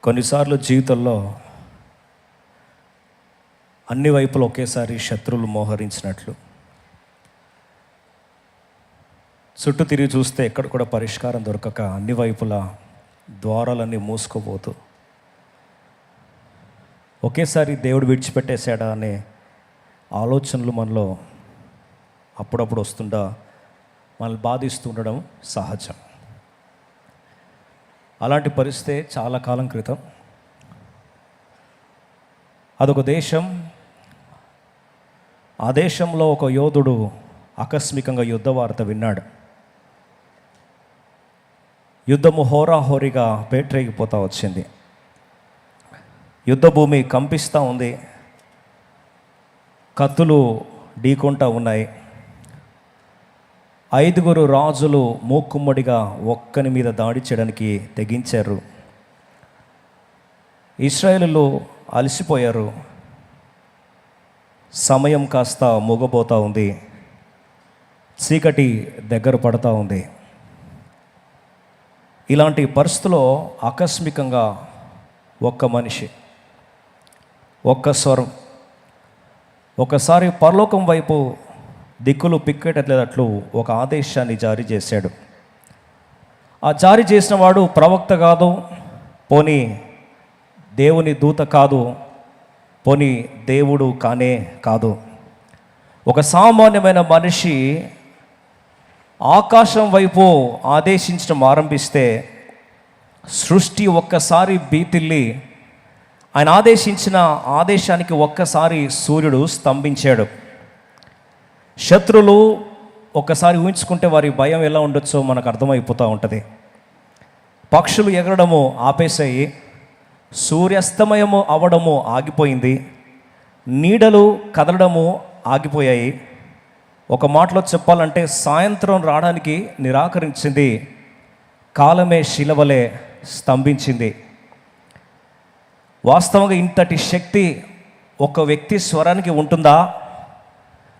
కొన్నిసార్లు జీవితంలో అన్ని వైపులు ఒకేసారి శత్రువులు మోహరించినట్లు చుట్టూ తిరిగి చూస్తే ఎక్కడ కూడా పరిష్కారం దొరకక అన్ని వైపులా ద్వారాలన్నీ మూసుకుపోతూ ఒకేసారి దేవుడు విడిచిపెట్టేశాడా అనే ఆలోచనలు మనలో అప్పుడప్పుడు వస్తుండా మనల్ని బాధిస్తుండడం సహజం. అలాంటి పరిస్థితి చాలా కాలం క్రితం అదొక దేశం. ఆ దేశంలో ఒక యోధుడు ఆకస్మికంగా యుద్ధ వార్త విన్నాడు. యుద్ధము హోరాహోరీగా పేట్రేగిపోతూ వచ్చింది. యుద్ధ భూమి కంపిస్తూ ఉంది. కత్తులు ఢీకొంటూ ఉన్నాయి. 5 రాజులు మూకుమ్మడిగా ఒక్కని మీద దాడి చేయడానికి తెగించారు. ఇశ్రాయేలులు అలసిపోయారు. సమయం కాస్త మూగబోతూ ఉంది. చీకటి దగ్గర పడుతూ ఉంది. ఇలాంటి పరిస్థితుల్లో ఆకస్మికంగా ఒక్క మనిషి, ఒక్క స్వరం ఒకసారి పరలోకం వైపు దిక్కులు పిక్కేటట్లేదట్లు ఒక ఆదేశాన్ని జారీ చేశాడు. ఆ జారీ చేసిన వాడు ప్రవక్త కాదు, పోనీ దేవుని దూత కాదు, పోనీ దేవుడు కానే కాదు. ఒక సామాన్యమైన మనిషి ఆకాశం వైపు ఆదేశించడం ఆరంభిస్తే సృష్టి ఒక్కసారి బీతిల్లి ఆయన ఆదేశించిన ఆదేశానికి ఒక్కసారి సూర్యుడు స్తంభించాడు. శత్రులు ఒక్కసారి ఊహించుకుంటే వారి భయం ఎలా ఉండొచ్చో మనకు అర్థమైపోతూ ఉంటుంది. పక్షులు ఎగరడము ఆపేసాయి. సూర్యాస్తమయము అవ్వడము ఆగిపోయింది. నీడలు కదలడము ఆగిపోయాయి. ఒక మాటలో చెప్పాలంటే సాయంత్రం రావడానికి నిరాకరించింది. కాలమే శిలవలే స్తంభించింది. వాస్తవంగా ఇంతటి శక్తి ఒక వ్యక్తి స్వరానికి ఉంటుందా?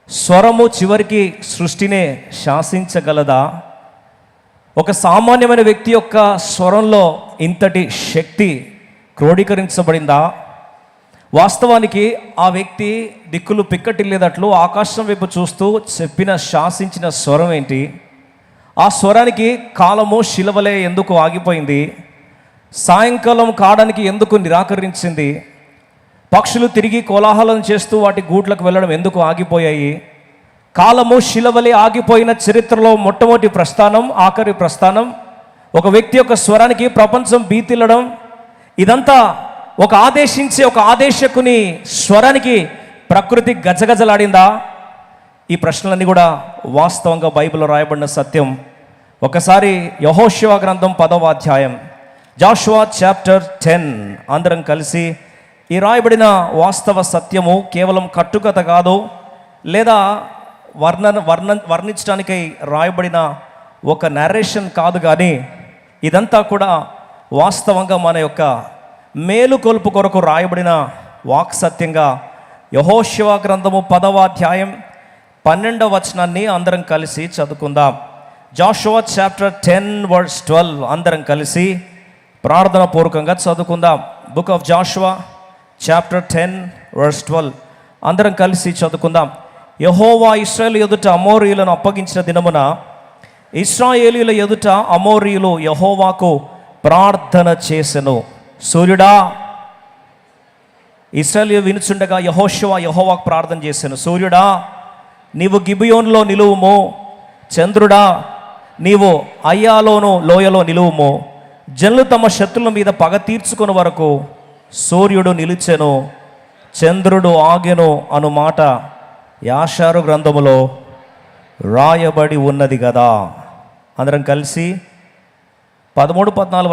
స్వరము చివరికి సృష్టినే శాసించగలదా? ఒక సామాన్యమైన వ్యక్తి యొక్క స్వరంలో ఇంతటి శక్తి క్రోడీకరించబడిందా? వాస్తవానికి ఆ వ్యక్తి దిక్కులు పిక్కటిల్లేదట్లు ఆకాశం వైపు చూస్తూ చెప్పిన శాసించిన స్వరం ఏంటి? ఆ స్వరానికి కాలము శిలవలే ఎందుకు ఆగిపోయింది? సాయంకాలం కావడానికి ఎందుకు నిరాకరించింది? పక్షులు తిరిగి కోలాహలం చేస్తూ వాటి గూట్లకు వెళ్ళడం ఎందుకు ఆగిపోయాయి? కాలము శిలవలే ఆగిపోయిన చరిత్రలో మొట్టమొదటి ప్రస్థానం, ఆఖరి ప్రస్థానం ఒక వ్యక్తి యొక్క స్వరానికి ప్రపంచం బీతిల్లడం. ఇదంతా ఒక ఆదేశించే ఒక ఆదేశకుని స్వరానికి ప్రకృతి గజగజలాడిందా? ఈ ప్రశ్నలన్నీ కూడా వాస్తవంగా బైబిల్లో రాయబడిన సత్యం. ఒకసారి యెహోషువ గ్రంథం 10వ అధ్యాయం, జాషువా చాప్టర్ 10 అందరం కలిసి ఈ రాయబడిన వాస్తవ సత్యము కేవలం కట్టుకథ కాదు, లేదా వర్ణించడానికై రాయబడిన ఒక నరేషన్ కాదు, కానీ ఇదంతా కూడా వాస్తవంగా మన యొక్క మేలుకొలుపు కొరకు రాయబడిన వాక్సత్యంగా యెహోషువ గ్రంథము 10వ అధ్యాయం 12వ వచనాన్ని అందరం కలిసి చదువుకుందాం. జాషువా చాప్టర్ 10 వర్స్ 12 అందరం కలిసి ప్రార్థన పూర్వకంగా చదువుకుందాం. Book of Joshua chapter 10 verse 12 అందరం కలిసి చదువుకుందాం. యెహోవా ఇశ్రాయేలు ఎదుట అమోరీయులను అప్పగించిన దినమున ఇశ్రాయేలీయుల ఎదుట అమోరీయులు యెహోవాకు ప్రార్థన చేసెను. సూర్యుడా, ఇశ్రాయేలు వినుచుండగా యెహోవాకు ప్రార్థన చేసెను. సూర్యుడా, నీవు గిబియోనులో నిలువుము. చంద్రుడా, నీవు అయ్యాలోను లోయలో నిలువుము. జనులు తమ శత్రుల మీద పగ తీర్చుకుని వరకు సూర్యుడు నిలిచెను, చంద్రుడు ఆగెను అను మాట యాషారు గ్రంథములో రాయబడి ఉన్నది కదా. అందరం కలిసి 13-14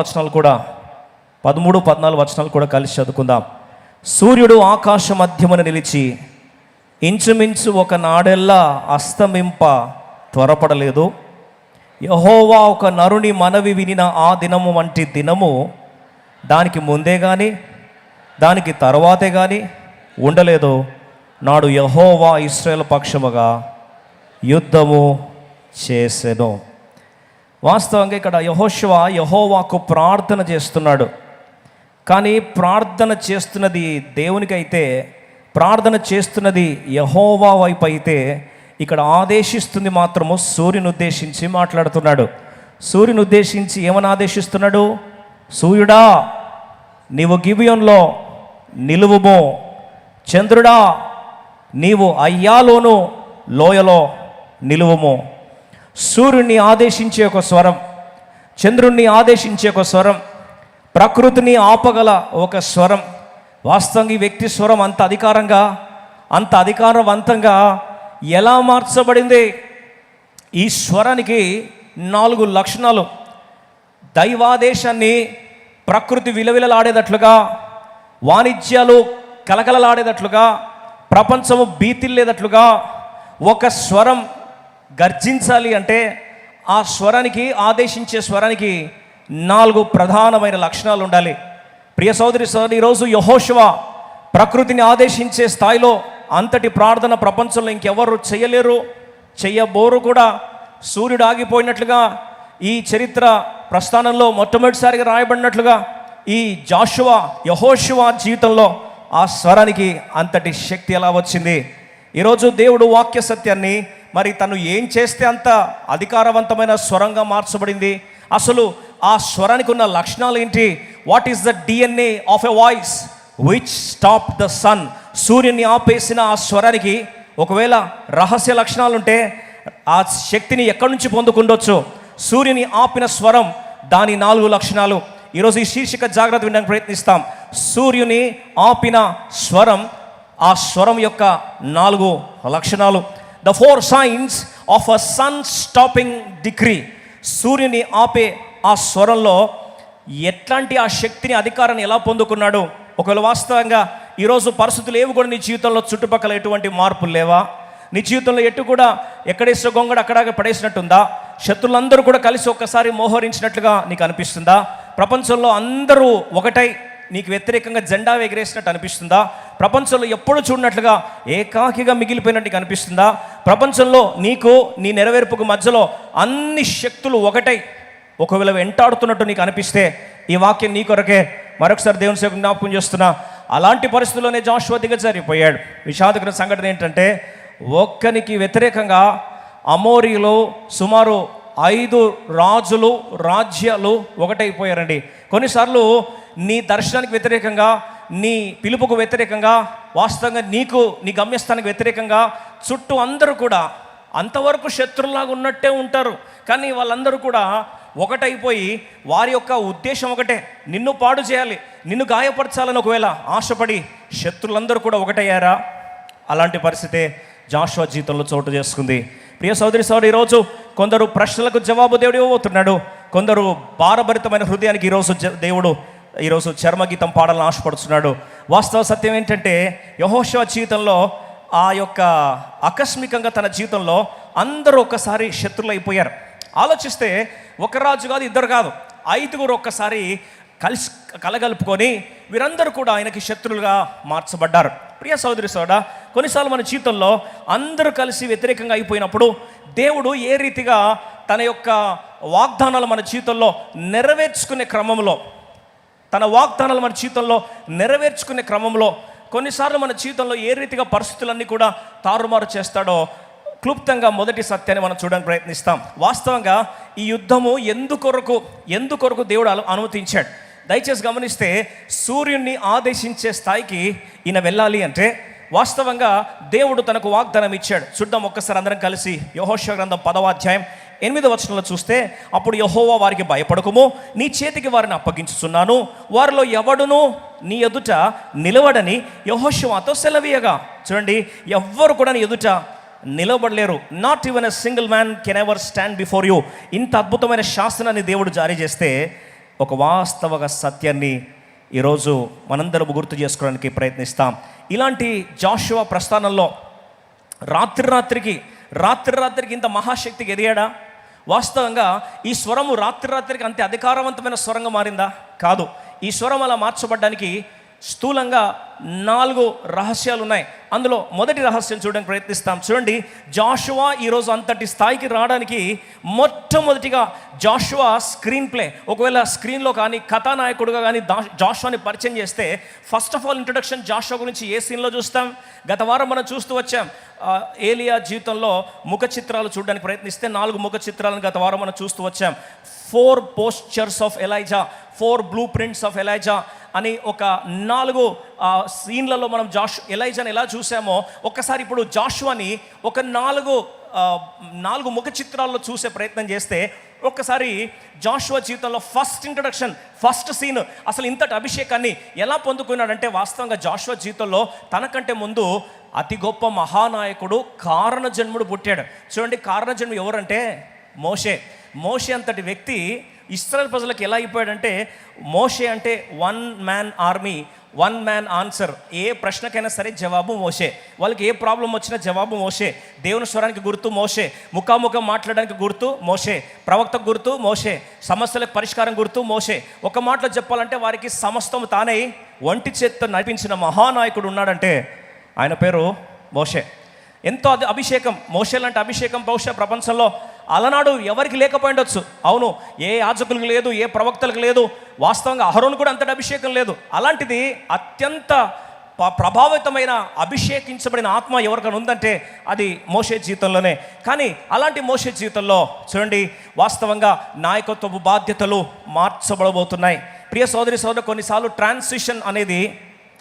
వచనాలు కూడా కలిసి చదువుకుందాం. సూర్యుడు ఆకాశ మధ్యమున నిలిచి ఇంచుమించు ఒక నాడెల్లా అస్తమింప త్వరపడలేదు. యెహోవా ఒక నరుని మనవి వినిన ఆ దినము వంటి దినము దానికి ముందే కానీ దానికి తర్వాతే కానీ ఉండలేదు. నాడు యెహోవా ఇశ్రాయేలు పక్షముగా యుద్ధము చేసెను. వాస్తవంగా ఇక్కడ యెహోషువ యెహోవాకు ప్రార్థన చేస్తున్నాడు. కానీ ప్రార్థన చేస్తున్నది దేవునికైతే, ప్రార్థన చేస్తున్నది యెహోవా వైపు అయితే, ఇక్కడ ఆదేశిస్తుంది మాత్రము సూర్యుని ఉద్దేశించి మాట్లాడుతున్నాడు. సూర్యుని ఉద్దేశించి ఏమని ఆదేశిస్తున్నాడు? సూర్యుడా నీవు గిబియోనులో నిలువుము, చంద్రుడా నీవు అయ్యాలోను లోయలో నిలువుము. సూర్యుడిని ఆదేశించే ఒక స్వరం, చంద్రుణ్ణి ఆదేశించే ఒక స్వరం, ప్రకృతిని ఆపగల ఒక స్వరం. వాస్తవంగా ఈ వ్యక్తి స్వరం అంత అధికారవంతంగా ఎలా మార్చబడింది? ఈ స్వరానికి 4 లక్షణాలు. దైవాదేశాన్ని ప్రకృతి విలవిలలాడేటట్లుగా, వాణిజ్యాలు కలకలలాడేటట్లుగా, ప్రపంచము భీతిల్లేదట్లుగా ఒక స్వరం గర్జించాలి అంటే ఆ స్వరానికి, ఆదేశించే స్వరానికి 4 ప్రధానమైన లక్షణాలు ఉండాలి. ప్రియ సోదరి సోదరి, ఈరోజు యెహోషువ ప్రకృతిని ఆదేశించే స్థాయిలో అంతటి ప్రార్థన ప్రపంచంలో ఇంకెవరు చేయలేరు, చెయ్యబోరు కూడా. సూర్యుడు ఆగిపోయినట్లుగా ఈ చరిత్ర ప్రస్థానంలో మొట్టమొదటిసారిగా రాయబడినట్లుగా ఈ యెహోషువ జీవితంలో ఆ స్వరానికి అంతటి శక్తి ఎలా వచ్చింది? ఈరోజు దేవుడు వాక్య సత్యాన్ని మరి తను ఏం చేస్తే అంత అధికారవంతమైన స్వరంగా మార్చబడింది? అసలు ఆ స్వరానికి ఉన్న లక్షణాలు ఏంటి? What is the DNA of a voice which stop the sun? సూర్యుని ఆపేసిన ఆ స్వరానికి ఒకవేళ రహస్య లక్షణాలు ఉంటే ఆ శక్తిని ఎక్కడి నుంచి పొందుకుండొచ్చు? సూర్యుని ఆపిన స్వరం, దాని 4 లక్షణాలు. ఈరోజు ఈ శీర్షిక జాగ్రత్త వినడానికి ప్రయత్నిస్తాం. సూర్యుని ఆపిన స్వరం, ఆ స్వరం యొక్క 4 లక్షణాలు. The 4 science of a son stopping decree. సూర్యుని ఆపే ఆ స్వరంలో ఎట్లాంటి ఆ శక్తిని, అధికారాన్ని ఎలా పొందుకున్నాడు? ఒకవేళ వాస్తవంగా ఈరోజు పరిస్థితులు ఏవి కూడా నీ జీవితంలో చుట్టుపక్కల ఎటువంటి మార్పులు లేవా? నీ జీవితంలో ఎటు కూడా ఎక్కడేసో గొంగడు అక్కడాగా పడేసినట్టుందా? శత్రులందరూ కూడా కలిసి ఒక్కసారి మోహరించినట్లుగా నీకు అనిపిస్తుందా? ప్రపంచంలో అందరూ ఒకటై నీకు వ్యతిరేకంగా జెండా ఎగిరేసినట్టు అనిపిస్తుందా? ప్రపంచంలో ఎప్పుడు చూడనట్లుగా ఏకాకిగా మిగిలిపోయినట్టు నీకు అనిపిస్తుందా? ప్రపంచంలో నీకు, నీ నెరవేర్పుకు మధ్యలో అన్ని శక్తులు ఒకటై ఒకవేళ వెంటాడుతున్నట్టు నీకు అనిపిస్తే ఈ వాక్యం నీ కొరకే. మరొకసారి దేవుని సేవకు జ్ఞాపకం చేస్తున్నా. అలాంటి పరిస్థితుల్లోనే జాషువా దిగజారిపోయాడు. విషాదకర సంఘటన ఏంటంటే, ఒక్కనికి వ్యతిరేకంగా అమోరీలో సుమారు 5 రాజ్యాలు ఒకటైపోయారండి. కొన్నిసార్లు నీ దర్శనానికి వ్యతిరేకంగా, నీ పిలుపుకు వ్యతిరేకంగా, వాస్తవంగా నీకు, నీ గమ్యస్థానానికి వ్యతిరేకంగా చుట్టూ అందరూ కూడా అంతవరకు శత్రువులాగా ఉన్నట్టే ఉంటారు. కానీ వాళ్ళందరూ కూడా ఒకటైపోయి వారి యొక్క ఉద్దేశం ఒకటే, నిన్ను పాడు చేయాలి, నిన్ను గాయపరచాలని ఒకవేళ ఆశపడి శత్రులందరూ కూడా ఒకటయ్యారా? అలాంటి పరిస్థితే జాషువా జీవితంలో చోటు చేసుకుంది. ప్రియ సోదరి సోదరి, ఈరోజు కొందరు ప్రశ్నలకు జవాబు దేవుడు ఇవ్వబోతున్నాడు. కొందరు భారభరితమైన హృదయానికి దేవుడు ఈరోజు చర్మగీతం పాడాలని ఆశపడుతున్నాడు. వాస్తవ సత్యం ఏంటంటే, యెహోషువ జీవితంలో ఆ యొక్క ఆకస్మికంగా తన జీవితంలో అందరూ ఒక్కసారి శత్రులు అయిపోయారు. ఆలోచిస్తే ఒక రాజు కాదు, 2 కాదు, 5 ఒక్కసారి కలిసి కలగలుపుకొని వీరందరూ కూడా ఆయనకి శత్రులుగా మార్చబడ్డారు. ప్రియ సోదరి సోదరా, కొన్నిసార్లు మన జీవితంలో అందరూ కలిసి వ్యతిరేకంగా అయిపోయినప్పుడు దేవుడు ఏ రీతిగా తన యొక్క వాగ్దానాలు మన జీవితంలో నెరవేర్చుకునే క్రమంలో, తన వాగ్దానాలు మన జీవితంలో నెరవేర్చుకునే క్రమంలో కొన్నిసార్లు మన జీవితంలో ఏ రీతిగా పరిస్థితులన్నీ కూడా తారుమారు చేస్తాడో క్లుప్తంగా మొదటి సత్యాన్ని మనం చూడడానికి ప్రయత్నిస్తాం. వాస్తవంగా ఈ యుద్ధము ఎందుకొరకు దేవుడు అనుమతించాడు? దయచేసి గమనిస్తే, సూర్యుడిని ఆదేశించే స్థాయికి ఈయన వెళ్ళాలి అంటే వాస్తవంగా దేవుడు తనకు వాగ్దానం ఇచ్చాడు. చూద్దాం ఒక్కసారి అందరం కలిసి. యెహోషువ గ్రంథం 10వ అధ్యాయం 8వ వచనంలో చూస్తే, అప్పుడు యెహోవా వారికి భయపడకుము, నీ చేతికి వారిని అప్పగించుచున్నాను, వారిలో ఎవడును నీ ఎదుట నిలవడని యెహోషువతో సెలవీయగా. చూడండి, ఎవ్వరు కూడా నీ ఎదుట నిలబడలేరు. Not even a single man can ever stand before you. ఇంత అద్భుతమైన శాసనాన్ని దేవుడు జారీ చేస్తే ఒక వాస్తవ సత్యాన్ని ఈరోజు మనందరం గుర్తు చేసుకోవడానికి ప్రయత్నిస్తాం. ఇలాంటి జాషువా ప్రస్థానంలో రాత్రికి ఇంత మహాశక్తికి ఎదిగాడా? వాస్తవంగా ఈ స్వరము రాత్రికి అంతే అధికారవంతమైన స్వరంగా మారిందా? కాదు. ఈ స్వరం అలా మార్చబడ్డానికి స్థూలంగా 4 రహస్యాలు ఉన్నాయి. అందులో మొదటి రహస్యం చూడడానికి ప్రయత్నిస్తాం. చూడండి, జాషువా ఈరోజు అంతటి స్థాయికి రావడానికి మొట్టమొదటిగా జాషువా స్క్రీన్ ప్లే, ఒకవేళ స్క్రీన్లో కానీ కథానాయకుడుగా కానీ జాషువాని పరిచయం చేస్తే, first of all introduction Joshua గురించి ఏ సీన్లో చూస్తాం? గత వారం మనం చూస్తూ వచ్చాం. ఏలియా జీవితంలో ముఖ చిత్రాలు చూడడానికి ప్రయత్నిస్తే 4 ముఖ చిత్రాలను గత వారం మనం చూస్తూ వచ్చాం. 4 postures of Elijah, 4 blue prints of Elijah అని ఒక 4 సీన్లలో మనం ఎలైజాని ఎలా చూసామో, ఒక్కసారి ఇప్పుడు జాషువాని ఒక 4 ముఖ చిత్రాల్లో చూసే ప్రయత్నం చేస్తే, ఒక్కసారి జాషువా జీవితంలో ఫస్ట్ ఇంట్రడక్షన్, ఫస్ట్ సీన్, అసలు ఇంతటి అభిషేకాన్ని ఎలా పొందుకున్నాడంటే, వాస్తవంగా జాషువా జీవితంలో తనకంటే ముందు అతి గొప్ప మహానాయకుడు కారణ జన్ముడు పుట్టాడు. చూడండి, కారణ జన్ముడు ఎవరంటే మోషే అంతటి వ్యక్తి ఇశ్రాయేల్ ప్రజలకు ఎలా అయిపోయాడంటే, మోషే అంటే 1 మ్యాన్ ఆర్మీ, 1 మ్యాన్ ఆన్సర్. ఏ ప్రశ్నకైనా సరే జవాబు మోషే, వాళ్ళకి ఏ ప్రాబ్లం వచ్చినా జవాబు మోషే, దేవుని స్వరానికి గుర్తు మోషే, ముఖాముఖం మాట్లాడడానికి గుర్తు మోషే, ప్రవక్తకు గుర్తు మోషే, సమస్యలకు పరిష్కారం గుర్తు మోషే. ఒక మాటలో చెప్పాలంటే వారికి సమస్తం తానే ఒంటి చేత్తో నడిపించిన మహానాయకుడు ఉన్నాడంటే ఆయన పేరు మోషే. ఎంతో అభిషేకం, మోషే లాంటి అభిషేకం బహుశా ప్రపంచంలో అలనాడు ఎవరికి లేకపోయిండొచ్చు. అవును, ఏ యాజకులకు లేదు, ఏ ప్రవక్తలకు లేదు, వాస్తవంగా అహరోను కూడా అంతటి అభిషేకం లేదు. అలాంటిది అత్యంత ప్రభావితమైన అభిషేకించబడిన ఆత్మ ఎవరికైనా ఉందంటే అది మోషే జీవితంలోనే. కానీ అలాంటి మోషే జీవితంలో చూడండి, వాస్తవంగా నాయకత్వపు బాధ్యతలు మార్చబడబోతున్నాయి. ప్రియ సోదరి సోదరు, కొన్నిసార్లు ట్రాన్సిషన్ అనేది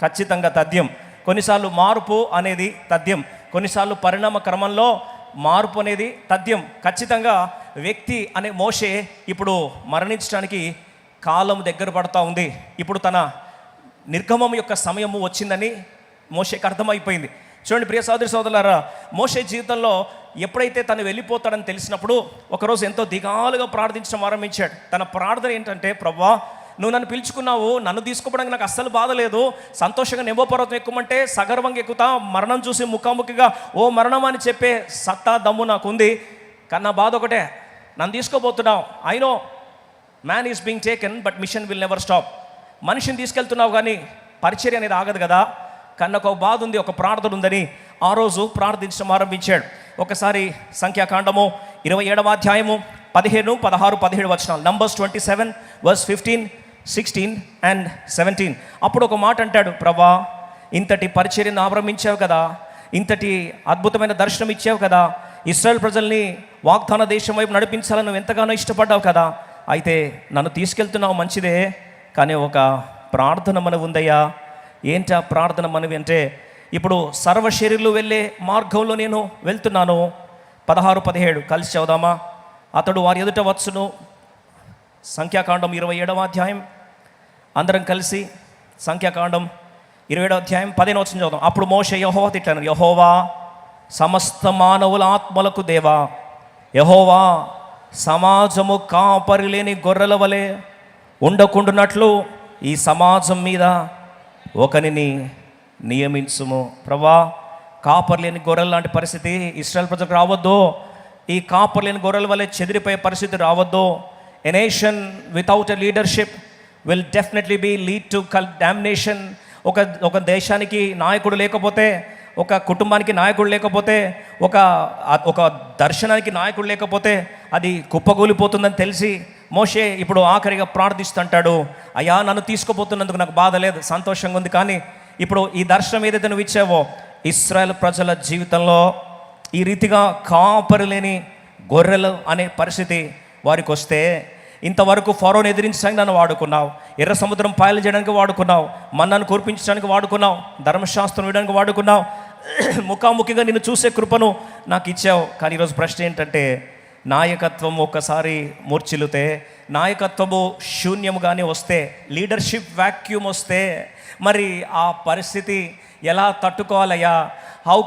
ఖచ్చితంగా తథ్యం, కొన్నిసార్లు మార్పు అనేది తథ్యం, కొన్నిసార్లు పరిణామ క్రమంలో మార్పు అనేది తథ్యం. ఖచ్చితంగా వ్యక్తి అనే మోషే ఇప్పుడు మరణించడానికి కాలం దగ్గర పడుతూ ఉంది. ఇప్పుడు తన నిర్గమం యొక్క సమయము వచ్చిందని మోషేకి అర్థమైపోయింది. చూడండి ప్రియ సోదరి సోదరులారా, మోషే జీవితంలో ఎప్పుడైతే తను వెళ్ళిపోతాడని తెలిసినప్పుడు ఒకరోజు ఎంతో దిగాలుగా ప్రార్థించడం ఆరంభించాడు. తన ప్రార్థన ఏంటంటే, ప్రభువా, నువ్వు నన్ను పిలుచుకున్నావు, నన్ను తీసుకోవడానికి నాకు అస్సలు బాధ లేదు, సంతోషంగా నెబో పర్వతం ఎక్కుమంటే సగర్వంగా ఎక్కుతా, మరణం చూసి ముఖాముఖిగా ఓ మరణం అని చెప్పే సత్తా దమ్ము నాకు ఉంది. కానీ నా బాధ ఒకటే, నన్ను తీసుకోబోతున్నావు. I know man is being taken but mission will never stop. మనిషిని తీసుకెళ్తున్నావు కానీ పరిచర్య అనేది ఆగదు కదా. కానీ నాకు ఒక బాధ ఉంది, ఒక ప్రార్థన ఉందని ఆ రోజు ప్రార్థించడం ఆరంభించాడు. ఒకసారి సంఖ్యాకాండము 27వ అధ్యాయము 15, 16, 17 వచనాలు, నంబర్స్ 27 verse 15, 16 and 17. అప్పుడు ఒక మాట అంటాడు, ప్రభా, ఇంతటి పరిచర్యను ఆరంభించావు కదా, ఇంతటి అద్భుతమైన దర్శనం ఇచ్చావు కదా, ఇశ్రాయేల్ ప్రజల్ని వాగ్దాన దేశం వైపు నడిపించాలని నువ్వు ఎంతగానో ఇష్టపడ్డావు కదా, అయితే నన్ను తీసుకెళ్తున్నావు మంచిదే, కానీ ఒక ప్రార్థన మనవి ఉందయ్యా. ఏంటి ఆ ప్రార్థన మనవి అంటే, ఇప్పుడు సర్వశరీరులు వెళ్ళే మార్గంలో నేను వెళ్తున్నాను. 16, 17 కలిసి చదువుదామా? అతడు వారి ఎదుట వచ్చును. సంఖ్యాకాండం 27వ అధ్యాయం, అందరం కలిసి సంఖ్యాకాండం 27వ అధ్యాయం 15వ వచనం చదువుదాం. అప్పుడు మోషే యెహోవా తిట్టాను, యెహోవా సమస్త మానవుల ఆత్మలకు దేవా, యెహోవా సమాజము కాపరి లేని గొర్రెల వలె ఉండకుండునట్లు ఈ సమాజం మీద ఒకనిని నియమించుము. ప్రభా, కాపరి లేని గొర్రెల లాంటి పరిస్థితి ఇశ్రాయేల్ ప్రజలకు రావద్దు. ఈ కాపరి లేని గొర్రెల వలె చెదిరిపోయే పరిస్థితి రావద్దు. A nation without a leadership will definitely be lead to domination. ఒక దేశానికి నాయకుడు లేకపోతే, ఒక కుటుంబానికి నాయకుడు లేకపోతే, ఒక దర్శనానికి నాయకుడు లేకపోతే అది కుప్పగూలిపోతుందని తెలిసి మోషే ఇప్పుడు ఆఖరిగా ప్రార్థిస్తుంటాడు, అయ్యా, నన్ను తీసుకుపోతున్నందుకు నాకు బాధ లేదు, సంతోషంగా ఉంది. కానీ ఇప్పుడు ఈ దర్శనం ఏదైతే నువ్వు ఇచ్చావో, ఇశ్రాయేల్ ప్రజల జీవితంలో ఈ రీతిగా కాపరి లేని గొర్రెలు అనే పరిస్థితి వారికి వస్తే, ఇంతవరకు ఫరోని ఎదిరించడానికి నన్ను వాడుకున్నావు, ఎర్ర సముద్రం పాయలు చేయడానికి వాడుకున్నావు, మన్నాను కురిపించడానికి వాడుకున్నావు, ధర్మశాస్త్రం ఇవ్వడానికి వాడుకున్నావు, ముఖాముఖిగా నిన్ను చూసే కృపను నాకు ఇచ్చావు. కానీ ఈరోజు ప్రశ్న ఏంటంటే, నాయకత్వం ఒక్కసారి మూర్ఛిల్లితే, నాయకత్వము శూన్యముగానే వస్తే, లీడర్షిప్ వ్యాక్యూమ్ వస్తే మరి ఆ పరిస్థితి ఎలా తట్టుకోవాలయ్యా? How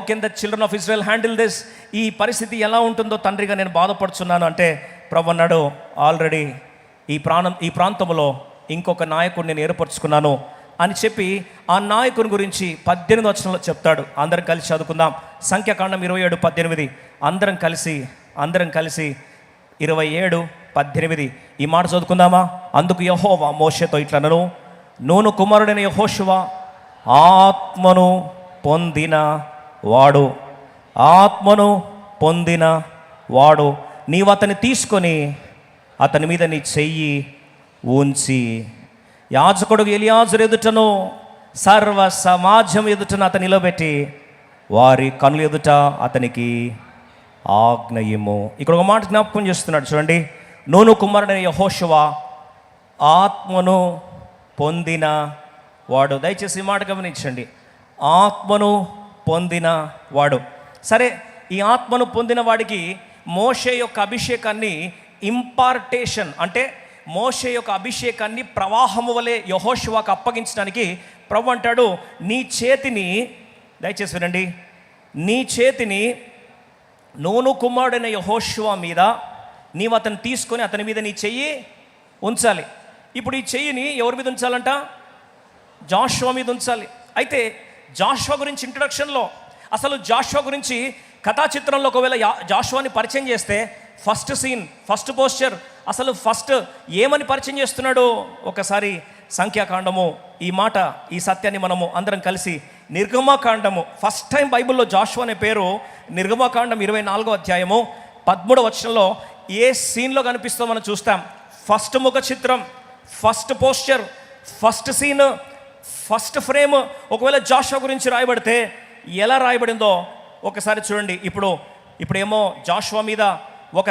can the children of Israel handle this? ఈ పరిస్థితి ఎలా ఉంటుందో తండ్రిగా నేను బాధపడుతున్నాను అంటే, ప్రభు అన్నాడు, ఆల్రెడీ ఈ ప్రాంతంలో ఇంకొక నాయకుడిని నేను ఏర్పరచుకున్నాను అని చెప్పి ఆ నాయకుని గురించి 18 వచనంలో చెప్తాడు. అందరం కలిసి చదువుకుందాం. సంఖ్యాకాండం 27, 18. అందరం కలిసి 27, 18 ఈ మాట చదువుకుందామా? అందుకు యెహోవా మోషేతో ఇట్లనను, నూను కుమారుడైన యెహోషువ ఆత్మను పొందిన వాడు, ఆత్మను పొందిన వాడు. నీవు అతన్ని తీసుకొని అతని మీద నీ చెయ్యి ఉంచి, యాజకుడు ఎలియాజరు ఎదుటను సర్వ సమాజం ఎదుటను అతను నిలబెట్టి వారి కనుల ఎదుట అతనికి ఆజ్ఞయము. ఇక్కడ ఒక మాట జ్ఞాపకం చేస్తున్నాడు చూడండి. నూను కుమారుడైన యెహోషువ ఆత్మను పొందిన వాడు. దయచేసి ఈ మాట గమనించండి, ఆత్మను పొందిన వాడు. సరే, ఈ ఆత్మను పొందిన వాడికి మోషే యొక్క అభిషేకాన్ని ఇంపార్టేషన్ అంటే మోషే యొక్క అభిషేకాన్ని ప్రవాహము వలె యెహోషువకు అప్పగించడానికి ప్రభు అంటాడు, నీ చేతిని, దయచేసి వినండి, నీ చేతిని నూను కుమారుడైన యెహోషువ మీద నీవు అతను తీసుకొని అతని మీద నీ చెయ్యి ఉంచాలి. ఇప్పుడు ఈ చెయ్యిని ఎవరి మీద ఉంచాలంట? జాషువా మీద ఉంచాలి. అయితే జాషువా గురించి ఇంట్రడక్షన్లో, అసలు జాషువా గురించి కథా చిత్రంలో ఒకవేళ జాషువాని పరిచయం చేస్తే ఫస్ట్ సీన్, ఫస్ట్ పోస్చర్, అసలు ఫస్ట్ ఏమని పరిచయం చేస్తున్నాడు? ఒకసారి సంఖ్యాకాండము, ఈ మాట, ఈ సత్యాన్ని మనము అందరం కలిసి, నిర్గమకాండము, ఫస్ట్ టైం బైబిల్లో జాషువా అనే పేరు నిర్గమకాండం 24వ అధ్యాయము 13వ వచనంలో ఏ సీన్లో కనిపిస్తుందో మనం చూస్తాం. ఫస్ట్ ముఖ చిత్రం, first posture, first scene, first frame ఒకవేళ జాషువా గురించి రాయబడితే ఎలా రాయబడిందో ఒకసారి చూడండి. ఇప్పుడేమో జాషువా మీద ఒక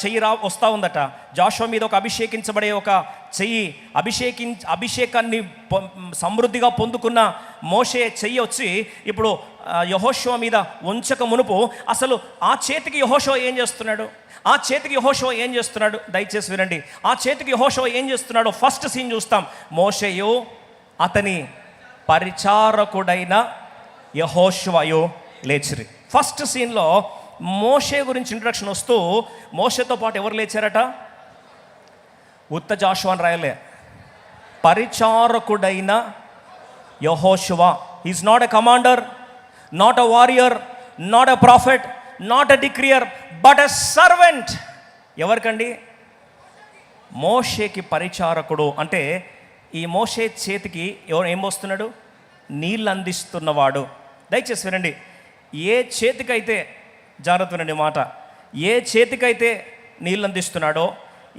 చెయ్యి వస్తూ ఉందట. జాషువా మీద ఒక అభిషేకించబడే ఒక చెయ్యి, అభిషేకాన్ని సమృద్ధిగా పొందుకున్న మోషే చెయ్యి వచ్చి ఇప్పుడు యెహోషువ మీద ఉంచక మునుపు అసలు ఆ చేతికి యెహోషువ ఏం చేస్తున్నాడు? ఆ చేతికి యెహోషువ ఏం చేస్తున్నాడు? దయచేసి వినండి. ఆ చేతికి యెహోషువ ఏం చేస్తున్నాడో ఫస్ట్ సీన్ చూస్తాం. మోషేయు అతని పరిచారకుడైన యెహోషువయు లేచిరి. ఫస్ట్ సీన్లో మోషే గురించి ఇంట్రడక్షన్ వస్తూ, మోషేతో పాటు ఎవరు లేచారట? ఉత్త జాషువా అని రాయలే, పరిచారకుడైన యెహోషువ. Is not a commander, not a warrior, not a prophet, not a decreer, but a servant. ఎవరికండి? మోషేకి పరిచారకుడు. అంటే ఈ మోషే చేతికి ఎవరు ఏం పోస్తున్నాడు? నీళ్ళు అందిస్తున్నవాడు. దయచేసి వినండి, ఏ చేతికైతే, జాగ్రత్త వినండి మాట, ఏ చేతికైతే నీళ్ళు అందిస్తున్నాడో,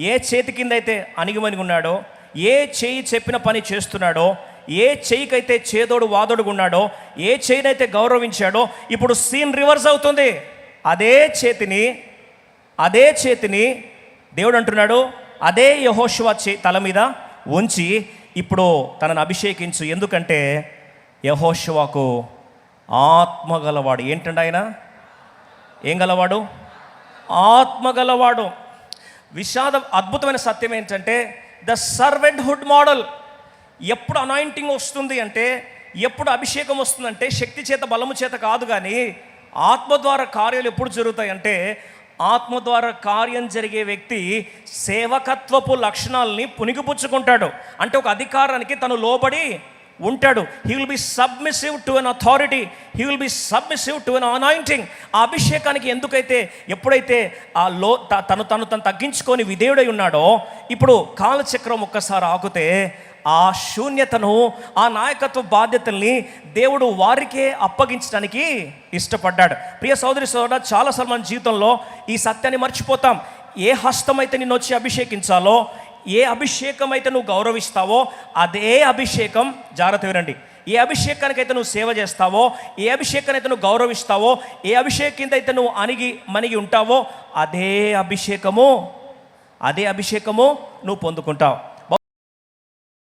ఏ చేతి కింద అయితే అణిగిమణిగి ఉన్నాడో, ఏ చేయి చెప్పిన పని చేస్తున్నాడో, ఏ చేయికైతే చేదోడు వాదోడుగా ఉన్నాడో, ఏ చేయినైతే గౌరవించాడో, ఇప్పుడు సీన్ రివర్స్ అవుతుంది. అదే చేతిని దేవుడు అంటున్నాడు, అదే యెహోషువ తల మీద ఉంచి ఇప్పుడు తనను అభిషేకించు. ఎందుకంటే యెహోషువకు ఆత్మగలవాడు. ఏంటండి ఆయన? ఏం గలవాడు? ఆత్మగలవాడు. అద్భుతమైన సత్యం ఏంటంటే ద సర్వెంట్హుడ్ మోడల్. ఎప్పుడు అనాయింటింగ్ వస్తుంది అంటే, ఎప్పుడు అభిషేకం వస్తుందంటే శక్తి చేత బలము చేత కాదు, కానీ ఆత్మ ద్వారా కార్యాలు ఎప్పుడు జరుగుతాయంటే, ఆత్మ ద్వారా కార్యం జరిగే వ్యక్తి సేవకత్వపు లక్షణాలని పుణిగిపుచ్చుకుంటాడు. అంటే ఒక అధికారానికి తను లోబడి ఉంటాడు. He will be submissive to an authority, he will be submissive to an anointing. ఆ అభిషేకానికి ఎప్పుడైతే తను తగ్గించుకొని విధేయుడై ఉన్నాడో, ఇప్పుడు కాలచక్రం ఒక్కసారి ఆగితే ఆ శూన్యతను, ఆ నాయకత్వ బాధ్యతల్ని దేవుడు వారికే అప్పగించడానికి ఇష్టపడ్డాడు. ప్రియ సోదరి సోదరుడా, చాలాసార్లు మన జీవితంలో ఈ సత్యాన్ని మర్చిపోతాం. ఏ హస్తం అయితే నిన్ను వచ్చి అభిషేకించాలో, ఏ అభిషేకం అయితే నువ్వు గౌరవిస్తావో, అదే అభిషేకం, జాగ్రత్త వినండి, ఏ అభిషేకానికైతే నువ్వు సేవ చేస్తావో, ఏ అభిషేకాన్ని అయితే నువ్వు గౌరవిస్తావో, ఏ అభిషేకం అయితే నువ్వు మనిగి ఉంటావో, అదే అభిషేకము నువ్వు పొందుకుంటావు.